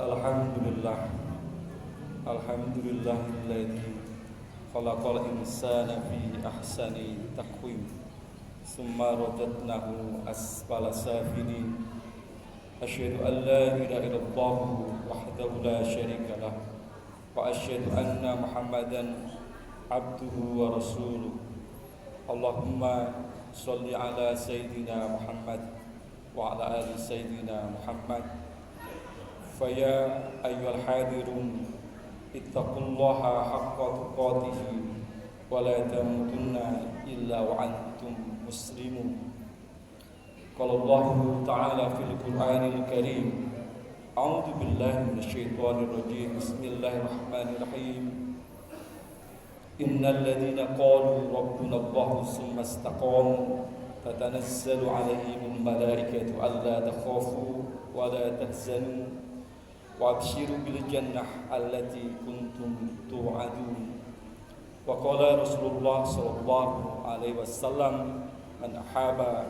Alhamdulillah. Alhamdulillahilladzi khalaqal insana fi ahsani taqwim summa radadnahu asfala safilin. Asyhadu an la ilaha illallah wahdahu la syarika lah wa asyhadu anna Muhammadan abduhu wa rasuluh. Allahumma shalli ala sayyidina Muhammad wa ala ali sayyidina Muhammad. Faya ayyuhal hadirun ittaqullaha haqqa tuqatih wa la tamutunna illa wa antum muslimun. Qala Allah Ta'ala fil Qur'anil Karim, a'udzu billahi minasyaitonir rajim. Bismillahirrahmanirrahim. Innal ladzina qalu rabbuna Allah tsumma istaqamu tatanazzalu 'alaihimul malaikatu alla takhafu wa la tahzanu wa abshiru bil jannah allati kuntum tu'adun. Wa qala Rasulullah sallallahu alaihi wasallam, man ahaba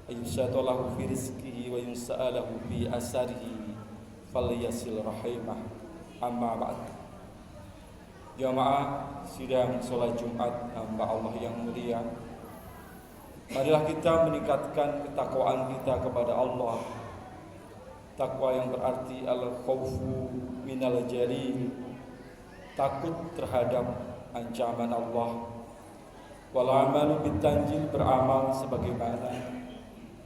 ayyusatalahu fi rizqihi wa yunsa'alahu fi asarihi falyasil rahimah. Amma ba'd. Jamaah sidang salat Jumat hamba Allah yang mulia, marilah kita meningkatkan ketakwaan kita kepada Allah. Takwa yang berarti al-khawfu minal jalil, takut terhadap ancaman Allah. Wal amalu bitanjil, beramal sebagaimana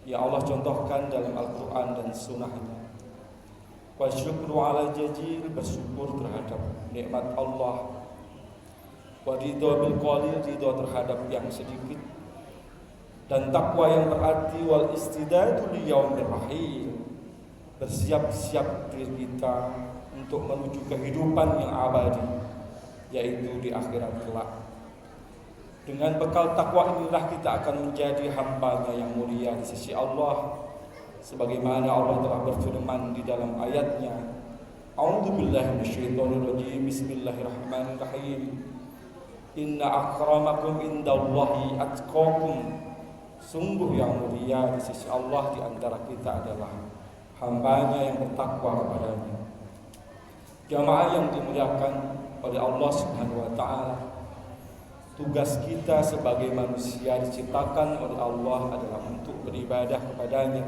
yang Allah contohkan dalam Al-Quran dan Sunnahnya. Wa syukru ala jajil, bersyukur terhadap nikmat Allah. Wa ridha bil qalil, ridha terhadap yang sedikit. Dan takwa yang berarti wal istidadu li yaumir rahim, bersiap-siap diri kita untuk menuju kehidupan yang abadi, yaitu di akhirat kelak. Dengan bekal takwa inilah kita akan menjadi hamba-Nya yang mulia di sisi Allah, sebagaimana Allah telah berfirman di dalam ayatnya, a'udzu billahi minasyaitonir rajim. Bismillahirrahmanirrahim. Inna akramakum indallahi atqakum, sungguh yang mulia di sisi Allah di antara kita adalah hamba-Nya yang bertakwa kepadanya. Jamaah yang dimuliakan oleh Allah Subhanahu wa Ta'ala, tugas kita sebagai manusia diciptakan oleh Allah adalah untuk beribadah kepadanya.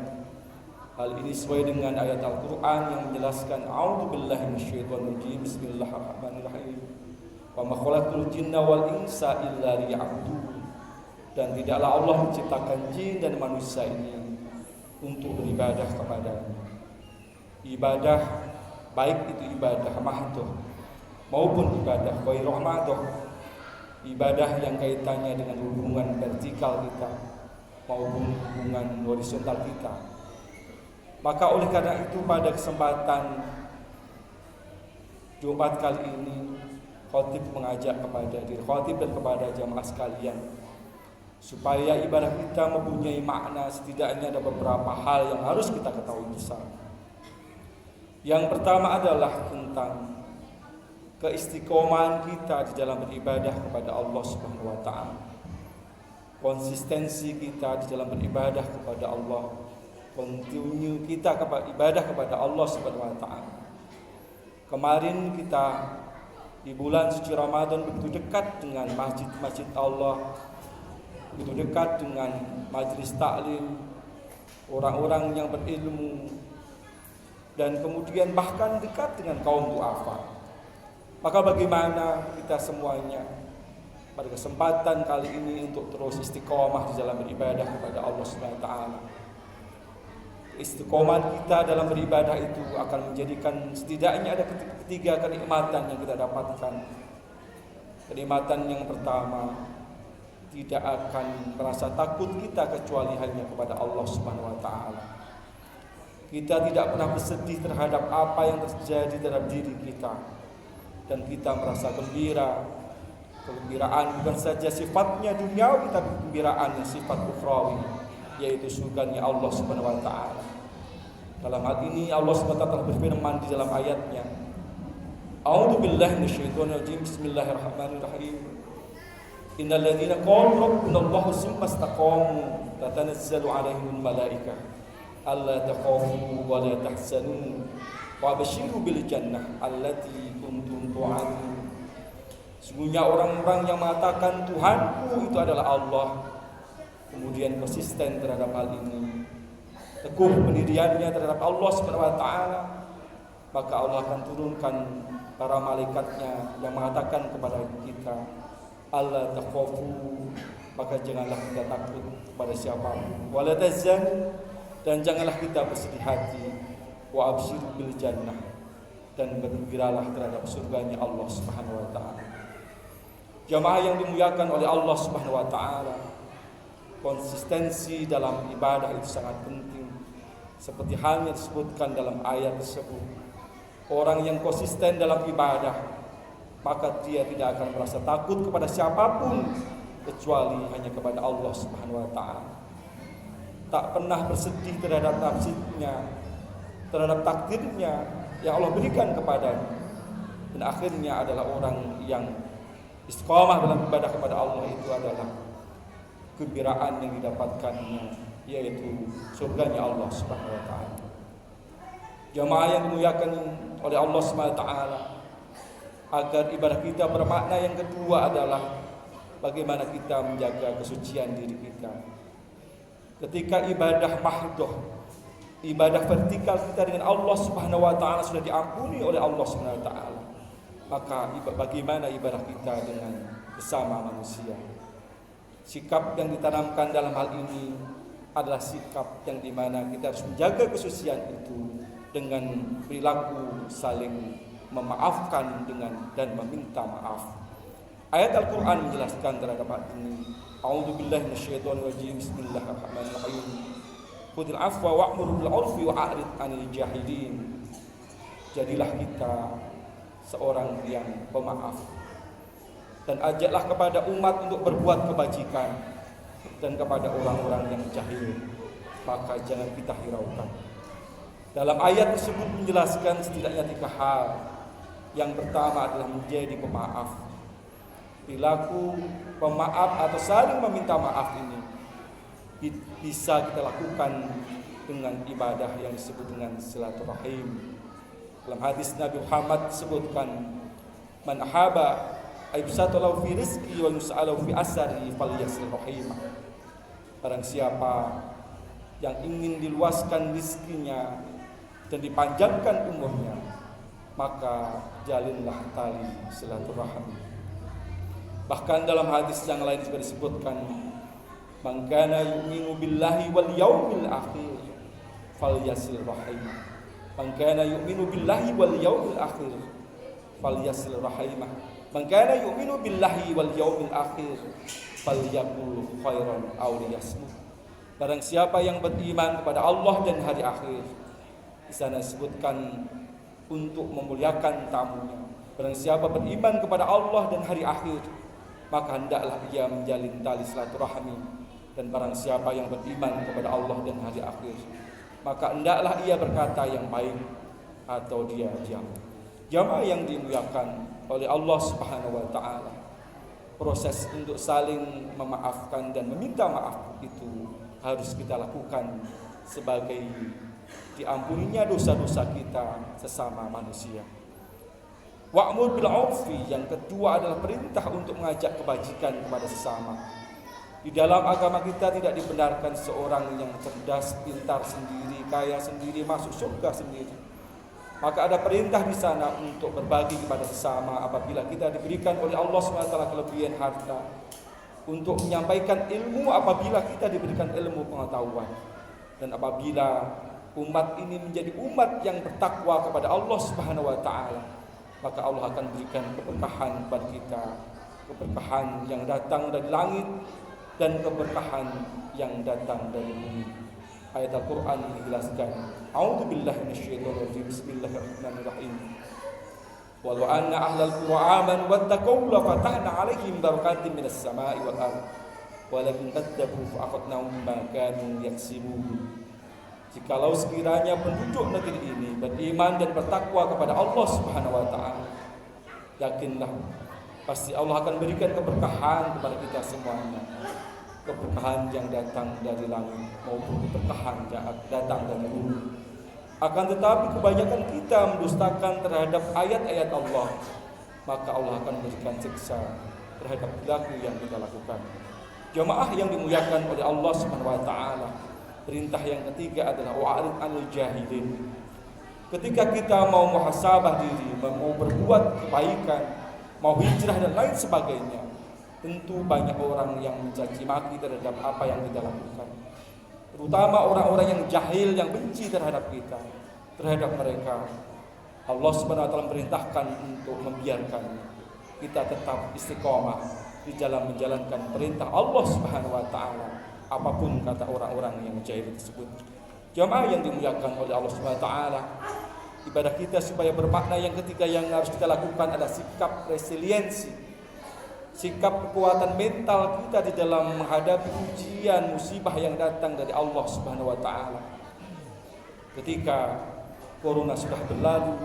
Hal ini sesuai dengan ayat Al-Quran yang menjelaskan, a'udzu billahi minasyaitonir rajim. Bismillahirrahmanirrahim. Wa ma khalaqtul jinna wal insa illa liya'budun. Dan tidaklah Allah menciptakan jin dan manusia ini untuk beribadah kepadanya. Ibadah, baik itu ibadah mahdoh maupun ibadah ghairah mahdoh, ibadah yang kaitannya dengan hubungan vertikal kita maupun hubungan horizontal kita. Maka oleh karena itu pada kesempatan Jumat kali ini, khatib mengajak kepada diri khatib dan kepada jamaah sekalian supaya ibadah kita mempunyai makna. Setidaknya ada beberapa hal yang harus kita ketahui bersama. Yang pertama adalah tentang keistiqomahan kita di dalam beribadah kepada Allah Subhanahu wa Ta'ala. Konsistensi kita di dalam beribadah kepada Allah, continue kita ibadah kepada Allah Subhanahu wa Ta'ala. Kemarin kita di bulan suci Ramadan begitu dekat dengan masjid-masjid Allah, begitu dekat dengan majelis taklim, orang-orang yang berilmu, dan kemudian bahkan dekat dengan kaum du'afa. Maka bagaimana kita semuanya pada kesempatan kali ini untuk terus istiqomah di dalam beribadah kepada Allah Subhanahu wa Ta'ala. Istiqomah kita dalam beribadah itu akan menjadikan setidaknya ada ketiga kenikmatan yang kita dapatkan. Kenikmatan yang pertama, tidak akan merasa takut kita kecuali hanya kepada Allah Subhanahu wa Ta'ala. Kita tidak pernah bersedih terhadap apa yang terjadi dalam diri kita, dan kita merasa gembira. Kegembiraan bukan saja sifatnya duniawi, tapi kegembiraan yang sifat ukhrawi, yaitu surganya Allah Subhanahu wa Ta'ala. Dalam hal ini Allah Subhanahu wa Ta'ala berfirman di dalam ayatnya, a'udzu billahi minasyaitonir rajim. Bismillahirrahmanirrahim. Innal ladzina qalu rabbuna Allah tsumma istaqamu tatanazzalu 'alaihimul malaikah alla takhafu wa la tahzanu Wa basyiru bil jannah allati kuntum tu'adun. Sungguhnya orang-orang yang mengatakan Tuhanku itu adalah Allah, kemudian persisten terhadap hal ini, teguh pendiriannya terhadap Allah Subhanahu wa taala, maka Allah akan turunkan para malaikatnya yang mengatakan kepada kita, alla takhafu, maka janganlah kita takut kepada siapapun, wala tahzan, dan janganlah kita bersedih hati, wa absyiru bil jannah, dan bergembiralah terhadap surganya Allah Subhanahu wa taala. Jamaah yang dimuliakan oleh Allah Subhanahu wa taala, konsistensi dalam ibadah itu sangat penting. Seperti halnya disebutkan dalam ayat tersebut, orang yang konsisten dalam ibadah, maka dia tidak akan merasa takut kepada siapapun kecuali hanya kepada Allah Subhanahu wa taala. Tak pernah bersedih terhadap nasibnya, terhadap takdirnya yang Allah berikan kepadanya. Dan akhirnya adalah orang yang istiqamah dalam ibadah kepada Allah itu adalah kegembiraan yang didapatkannya, yaitu surganya Allah Subhanahu wa taala. Jamaah yang dimuliakan oleh Allah Subhanahu wa taala, agar ibadah kita bermakna yang kedua adalah bagaimana kita menjaga kesucian diri kita. Ketika ibadah mahdoh, ibadah vertikal kita dengan Allah Subhanahu wa taala sudah diampuni oleh Allah Subhanahu wa taala, maka bagaimana ibadah kita dengan sesama manusia? Sikap yang ditanamkan dalam hal ini adalah sikap yang dimana kita harus menjaga kesucian itu dengan perilaku saling memaafkan dan meminta maaf. Ayat Al-Quran menjelaskan terhadap hal ini. A'udzubillahi minasyaitonirrajim. Bismillahirrahmanirrahim. Khudhil afwa wa'mur bil 'urfi wa'rid 'anil jahilin. Jadilah kita seorang yang pemaaf, dan ajaklah kepada umat untuk berbuat kebajikan, dan kepada orang-orang yang jahil maka jangan kita hiraukan. Dalam ayat tersebut menjelaskan setidaknya 3 hal. Yang pertama adalah menjadi pemaaf. Perilaku pemaaf atau saling meminta maaf ini bisa kita lakukan dengan ibadah yang disebut dengan silaturahim. Dalam hadis Nabi Muhammad disebutkan, man ahaba aibsatulahu fi rizqi wa yus'alahu fi asari falyasil rahimah. Barang siapa yang ingin diluaskan rizkinya dan dipanjangkan umurnya, maka jalinlah tali silaturahmi. Bahkan dalam hadis yang lain juga disebutkan, man kana yu'minu billahi wal yaumil akhir falyasil rahimah. Man kana yu'minu billahi wal yaumil akhir falyasil rahimah. Man kana yu'minu billahi wal yaumil akhir falyaqul khairan aw liyasmut. Barang siapa yang beriman kepada Allah dan hari akhir, di sana disebutkan untuk memuliakan tamunya. Barang siapa beriman kepada Allah dan hari akhir, maka hendaklah ia menjalin tali silaturahmi. Dan barang siapa yang beriman kepada Allah dan hari akhir, maka hendaklah ia berkata yang baik atau dia diam. Jamaah yang dimuliakan oleh Allah Subhanahu wa taala, proses untuk saling memaafkan dan meminta maaf itu harus kita lakukan sebagai diampuninya dosa-dosa kita sesama manusia. Wa'mur bil 'urfi, yang kedua adalah perintah untuk mengajak kebajikan kepada sesama. Di dalam agama kita tidak dibenarkan seorang yang cerdas, pintar sendiri, kaya sendiri, masuk surga sendiri. Maka ada perintah di sana untuk berbagi kepada sesama apabila kita diberikan oleh Allah SWT kelebihan harta, untuk menyampaikan ilmu apabila kita diberikan ilmu pengetahuan. Dan apabila umat ini menjadi umat yang bertakwa kepada Allah Subhanahu wa taala, maka Allah akan berikan keberkahan kepada kita, keberkahan yang datang dari langit dan keberkahan yang datang dari bumi. Ayat Al-Quran menjelaskan, A'udzubillahi minasyaitonirrajim. Bismillahirrahmanirrahim. Walau anna ahlal qura amanu wattaqu la fatahna 'alaihim barakatin minas sama'i wal ardh walakin kadzabu fa akhadnahum bima kanu yaksibun. Jikalau sekiranya penduduk negeri ini beriman dan bertakwa kepada Allah Subhanahu wa taala, yakinlah pasti Allah akan berikan keberkahan kepada kita semuanya. Keberkahan yang datang dari langit maupun keberkahan yang datang dari bumi. Akan tetapi kebanyakan kita mendustakan terhadap ayat-ayat Allah, maka Allah akan memberikan siksa terhadap perilaku yang kita lakukan. Jamaah yang dimuliakan oleh Allah Subhanahu wa taala, perintah yang ketiga adalah wa'rid 'anil jahilin. Ketika kita mau muhasabah diri, mau berbuat kebaikan, mau hijrah dan lain sebagainya, tentu banyak orang yang mencaci maki terhadap apa yang kita lakukan. Terutama orang-orang yang jahil, yang benci terhadap kita, terhadap mereka. Allah Subhanahu wa taala memerintahkan untuk membiarkannya. Kita tetap istiqomah di dalam menjalankan perintah Allah Subhanahu wa taala, apapun kata orang-orang yang jahil tersebut. Jamaah yang dimuliakan oleh Allah Subhanahu wa taala, ibadah kita supaya bermakna yang ketiga yang harus kita lakukan adalah sikap resiliensi, sikap kekuatan mental kita di dalam menghadapi ujian musibah yang datang dari Allah Subhanahu wa taala. Ketika corona sudah berlalu,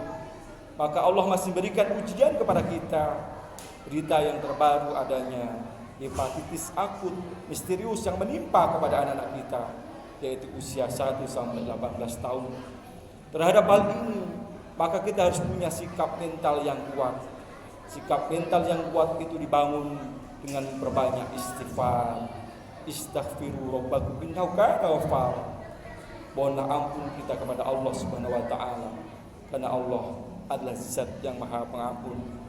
maka Allah masih berikan ujian kepada kita. Berita yang terbaru adanya hepatitis akut misterius yang menimpa kepada anak-anak kita, yaitu usia 1 sampai 18 tahun. Terhadap hal ini, maka kita harus punya sikap mental yang kuat. Sikap mental yang kuat itu dibangun dengan berbanyak istighfar. Istaghfiru rabbakum innahu kana ghaffar. Mohonlah ampun kita kepada Allah Subhanahu wa taala, karena Allah adalah Zat yang Maha Pengampun.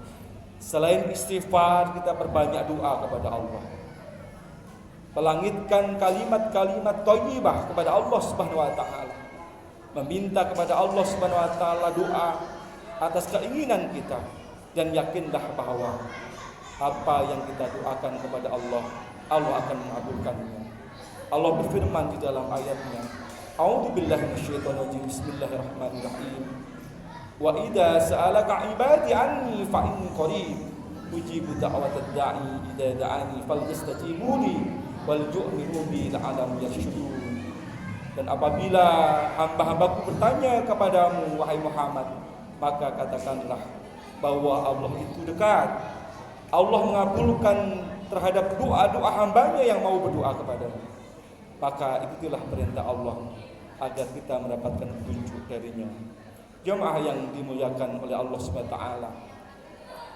Selain istighfar, kita perbanyak doa kepada Allah. Pelangitkan kalimat-kalimat thayyibah kepada Allah Subhanahu wa taala. Meminta kepada Allah Subhanahu wa taala doa atas keinginan kita, dan yakinlah bahwa apa yang kita doakan kepada Allah, Allah akan mengabulkannya. Allah berfirman di dalam ayatnya, A'udzubillahi minasyaitonirrajim, Bismillahirrahmanirrahim. Wa idza sa'alaka 'ibadi 'anni fa inni qarib ujibu da'watad da'i idza da'ani falyastajibu li wal yu'minu bi la'allahum yarshudun. Dan apabila hamba-hambaku bertanya kepadamu wahai Muhammad, maka katakanlah bahwa Allah itu dekat. Allah mengabulkan terhadap doa-doa hambanya yang mau berdoa kepadanya. Maka ikutilah perintah Allah agar kita mendapatkan petunjuk darinya. Jamaah yang dimuliakan oleh Allah Subhanahu wa taala,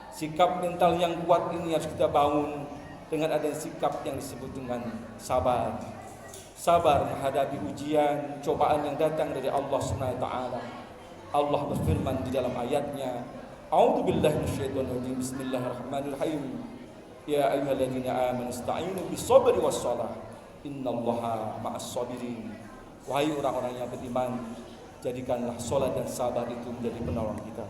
sikap mental yang kuat ini harus kita bangun dengan adanya sikap yang disebut dengan sabar. Sabar menghadapi ujian, cobaan yang datang dari Allah Subhanahu wa taala. Allah berfirman di dalam ayatnya, A'udzubillahi minasyaitonirrajim, Bismillahirrahmanirrahim. Ya ayyuhalladzina amanu ista'inu bis-sabri was-shalah. Innallaha ma'as-sabirin. Wahai orang-orang yang beriman, jadikanlah salat dan sabar itu menjadi penolong kita.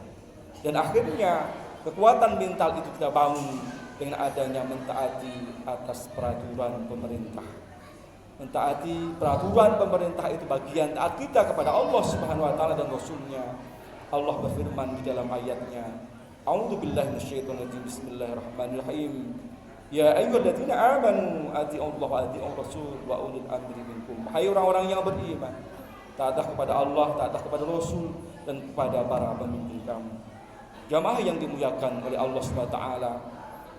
Dan akhirnya kekuatan mental itu kita bangun dengan adanya mentaati atas peraturan pemerintah. Mentaati peraturan pemerintah itu bagian taat kita kepada Allah Subhanahu wa taala dan Rasulnya. Allah berfirman di dalam ayatnya, A'udzubillahi minasyaitonirrajim, Bismillahirrahmanirrahim. Ya ayyuhalladzina amanu atiiullaha wa atiiur rasul wa ulil amri minkum. Hai orang-orang yang beriman, taatlah kepada Allah, taatlah kepada Rasul, dan kepada para pemimpin kamu. Jamaah yang dimuliakan oleh Allah Subhanahu wa taala,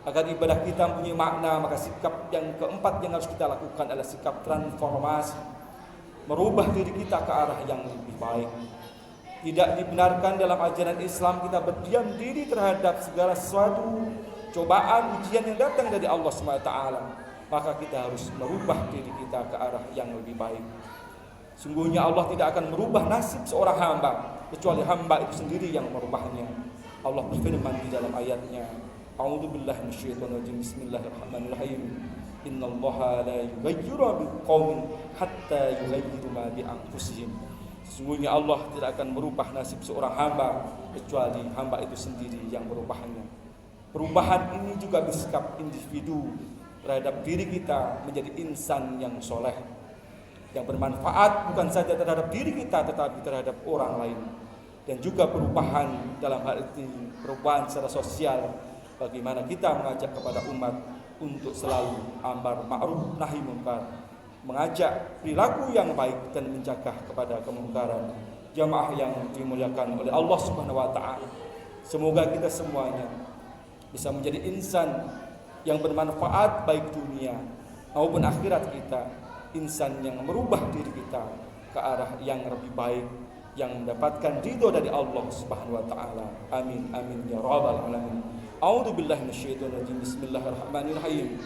agar ibadah kita mempunyai makna, maka sikap yang keempat yang harus kita lakukan adalah sikap transformasi, merubah diri kita ke arah yang lebih baik. Tidak dibenarkan dalam ajaran Islam kita berdiam diri terhadap segala sesuatu cobaan, ujian yang datang dari Allah Subhanahu wa taala. Maka kita harus merubah diri kita ke arah yang lebih baik. Sungguhnya Allah tidak akan merubah nasib seorang hamba kecuali hamba itu sendiri yang merubahnya. Allah berfirman di dalam ayatnya, A'udzubillahi minasyaitonirrajim, Bismillahirrahmanirrahim. Innallaha la yughayyiru biqaumin hatta yughayyiru ma bi anfusihim. Sesungguhnya Allah tidak akan merubah nasib seorang hamba kecuali hamba itu sendiri yang merubahnya. Perubahan ini juga bersikap individu terhadap diri kita menjadi insan yang soleh, yang bermanfaat bukan saja terhadap diri kita tetapi terhadap orang lain. Dan juga perubahan dalam hal ini, perubahan secara sosial, bagaimana kita mengajak kepada umat untuk selalu amar ma'ruf nahi munkar, mengajak perilaku yang baik dan mencegah kepada kemungkaran. Jamaah yang dimuliakan oleh Allah Subhanahu wa taala, semoga kita semuanya bisa menjadi insan yang bermanfaat baik dunia maupun akhirat kita, insan yang merubah diri kita ke arah yang lebih baik, yang mendapatkan ridho dari Allah Subhanahu wa taala. Amin amin ya rabbal alamin. A'udzu billahi minasyaitonir rajim. Bismillahirrahmanirrahim.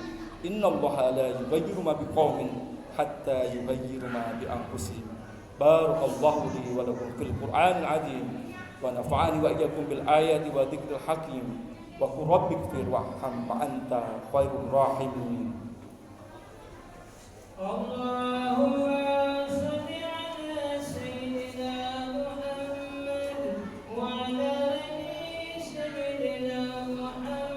Innallaha la yughayyiru ma biqaumin hatta yughayyiru ma bi anfusihim. Barakallahu li wa lakum fil Qur'anil azim wa nafa'ani wa iyyakum bil ayati wa dzikril hakim. Wa qur rabbighfir warham wa anta khairur rahimin. Allahumma shalli ala sayyidina Muhammad wa ala ali sayyidina Muhammad.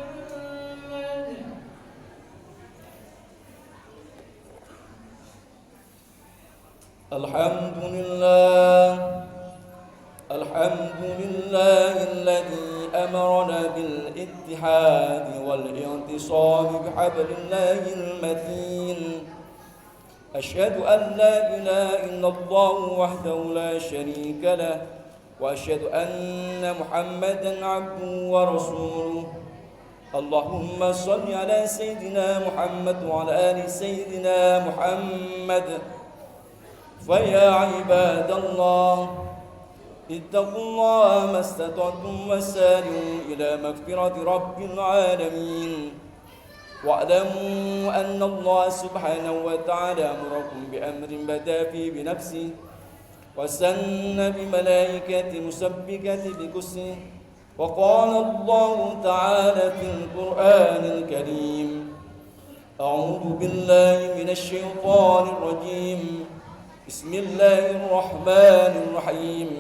Alhamdulillahilladzi amarna bil ittihad wal i'tisam bihablillahil matin. Asyhadu an la ilaha illallah wahdahu la syarika lah wa asyhadu anna Muhammadan 'abduhu wa rasuluh. Allahumma shalli ala sayyidina Muhammad wa ala ali sayyidina Muhammad. فيا عباد الله اتقوا الله ما استطعتم وسارعوا إلى مغفرة رب العالمين واعلموا أن الله سبحانه وتعالى أمركم بأمر بدأ فيه بنفسه وسن بملائكة مسبكة بقسمه وقال الله تعالى في القرآن الكريم أعوذ بالله من الشيطان الرجيم بسم الله الرحمن الرحيم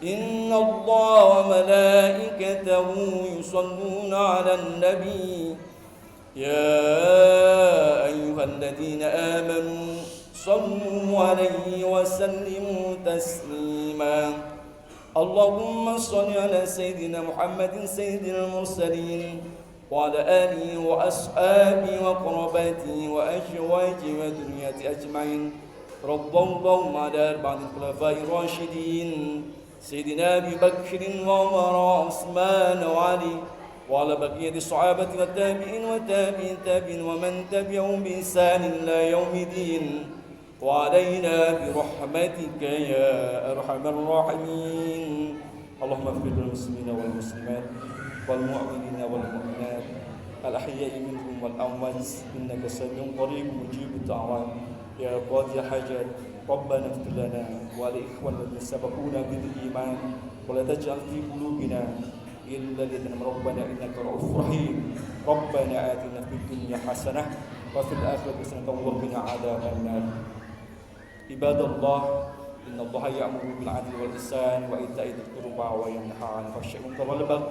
إن الله وملائكته يصلون على النبي يا أيها الذين آمنوا صلوا عليه وسلموا تسليما اللهم صل على سيدنا محمد سيد المرسلين وعلى آله وأصحابه وقرباته وأزواجه وذريته أجمعين رضي الله على أربعة الخلفاء الراشدين سيدنا أبي بكر وعمر وعثمان وعلي وعلى بقية الصحابة والتابعين والتابعين التابعين ومن تبعهم بإحسان إلى يوم الدين وعلينا برحمتك يا أرحم الراحمين اللهم اغفر للمسلمين والمسلمات والمؤمنين والمؤمنات الأحياء منهم والأموات إنك سميع قريب مجيب الدعوات يا قاضي الحاجات ربنا اغفر لنا ولإخواننا الذين سبقونا بالإيمان ولا تجعل في قلوبنا إلا الذين ربنا إنك رؤوف رحيم ربنا آتنا في الدنيا حسنة وفي الآخرة حسنة وقنا عذاب النار عباد الله إن الله يأمر بالعدل والإحسان وإيتاء ذي القربى وينهى عن الفحشاء والمنكر والبغي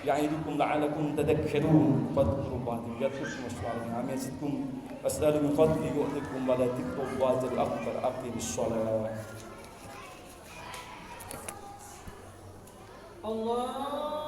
يعظكم لعلكم تذكرون فاذكروا الله يذكركم واشكروا على نعمه يزدكم واسألوا من فضله يؤتكم ولا ذكر الله الأكبر أقم الصلاة. Allah